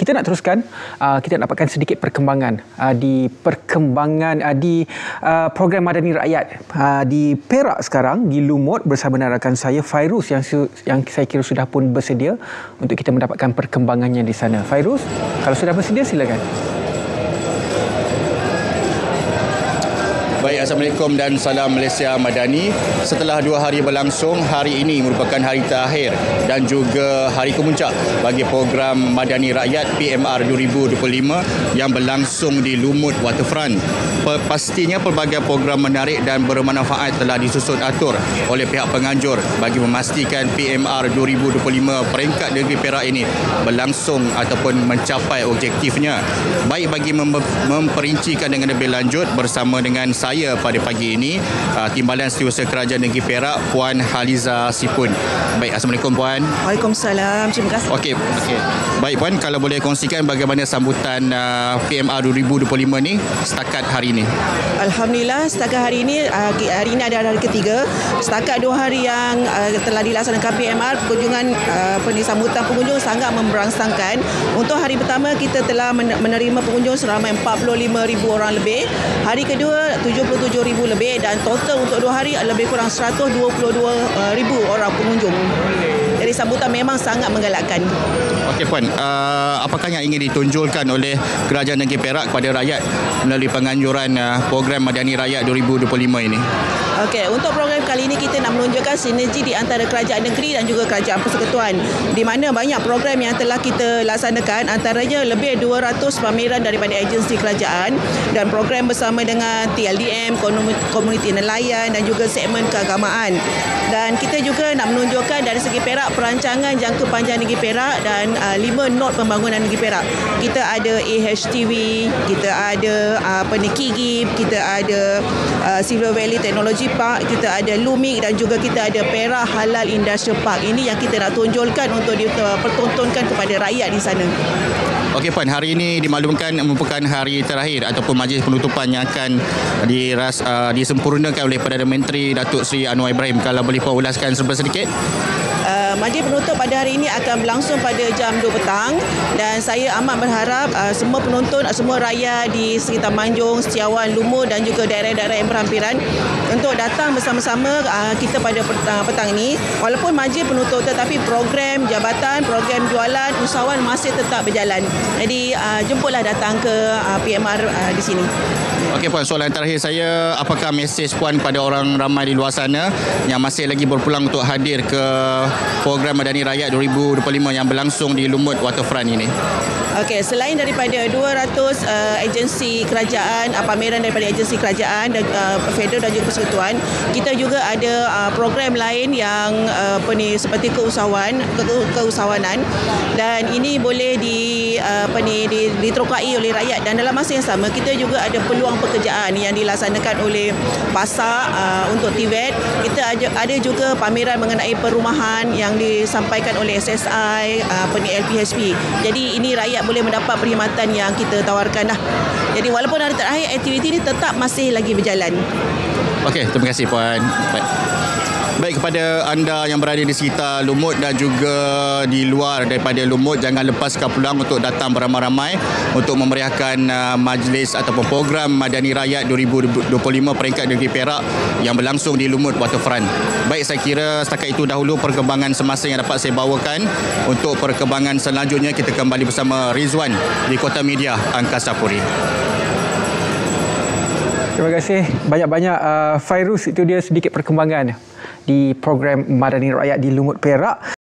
kita nak teruskan, kita dapatkan sedikit perkembangan di program Madani Rakyat di Perak sekarang, di Lumut, bersama rakan saya Fairuz yang saya kira sudah pun bersedia untuk kita mendapatkan perkembangannya di sana. Fairuz, kalau sudah bersedia silakan. Baik, Assalamualaikum dan salam Malaysia Madani. Setelah 2 hari berlangsung, hari ini merupakan hari terakhir dan juga hari kemuncak bagi program Madani Rakyat PMR 2025 yang berlangsung di Lumut Waterfront. Pastinya pelbagai program menarik dan bermanfaat telah disusun atur oleh pihak penganjur bagi memastikan PMR 2025 peringkat negeri Perak ini berlangsung ataupun mencapai objektifnya. Baik, bagi memperincikan dengan lebih lanjut bersama dengan saya pada pagi ini, Timbalan Setiausaha Kerajaan Negeri Perak, Puan Haliza Sipun. Baik, Assalamualaikum Puan. Waalaikumsalam, terima kasih. Okey. Baik Puan, kalau boleh kongsikan bagaimana sambutan PMR 2025 ni setakat hari ini? Alhamdulillah, setakat hari ini adalah hari ketiga. Setakat 2 hari yang telah dilaksanakan PMR, sambutan pengunjung sangat memberangsangkan. Untuk hari pertama kita telah menerima pengunjung seramai 45,000 orang lebih. Hari kedua 77,000 lebih, dan total untuk 2 hari lebih kurang 122,000 orang pengunjung. Jadi sambutan memang sangat menggalakkan. Okey Puan, apakah yang ingin ditonjolkan oleh Kerajaan Negeri Perak kepada rakyat melalui penganjuran program Madani Rakyat 2025 ini? Okey, untuk program kali ini kita nak menunjukkan sinergi di antara kerajaan negeri dan juga kerajaan persekutuan, di mana banyak program yang telah kita laksanakan, antaranya lebih 200 pameran daripada agensi kerajaan dan program bersama dengan TLDM, komuniti nelayan dan juga segmen keagamaan. Dan kita juga nak menunjukkan dari segi Perak perancangan jangka panjang negeri Perak dan 5 nod pembangunan negeri Perak. Kita ada AHTV, kita ada KIGIP, kita ada Silver Valley Technology Park, kita ada Lumik dan juga kita ada Perak Halal Industrial Park. Ini yang kita nak tonjolkan untuk dipertontonkan kepada rakyat di sana. Okey Puan, hari ini dimaklumkan merupakan hari terakhir ataupun majlis penutupan yang akan disempurnakan oleh Perdana Menteri Datuk Seri Anwar Ibrahim. Kalau boleh Puan ulaskan sedikit. Majlis penutup pada hari ini akan berlangsung pada jam 2 petang, dan saya amat berharap semua penonton, semua rakyat di sekitar Manjung, Setiawan, Lumut dan juga daerah-daerah yang berhampiran untuk datang bersama-sama kita pada petang ini. Walaupun majlis penutup, tetapi program jabatan, program jualan, usahawan masih tetap berjalan. Jadi jemputlah datang ke PMR di sini. Okey Puan, soalan terakhir saya, apakah mesej Puan pada orang ramai di luar sana yang masih lagi berpulang untuk hadir ke program Madani Rakyat 2025 yang berlangsung di Lumut Waterfront ini? Okey, selain daripada 200 agensi kerajaan, pameran daripada agensi kerajaan dan federal dan juga persekutuan, kita juga ada program lain yang seperti keusahawanan, dan ini boleh diterokai oleh rakyat. Dan dalam masa yang sama kita juga ada peluang pekerjaan yang dilaksanakan oleh PASAK untuk TVET. Kita ada juga pameran mengenai perumahan yang disampaikan oleh SSI, LPHP. Jadi ini rakyat boleh mendapat perkhidmatan yang kita tawarkan dah. Jadi walaupun hari terakhir, aktiviti ini tetap masih lagi berjalan. Okey, terima kasih Puan. Baik, kepada anda yang berada di sekitar Lumut dan juga di luar daripada Lumut, jangan lepaskan peluang untuk datang beramai-ramai untuk memeriahkan majlis ataupun program Madani Rakyat 2025 peringkat negeri Perak yang berlangsung di Lumut Waterfront. Baik, saya kira setakat itu dahulu perkembangan semasa yang dapat saya bawakan. Untuk perkembangan selanjutnya kita kembali bersama Rizwan di Kota Media Angkasa Puri. Terima kasih banyak-banyak Fairuz. Itu dia sedikit perkembangan di program Madani Rakyat di Lumut Perak.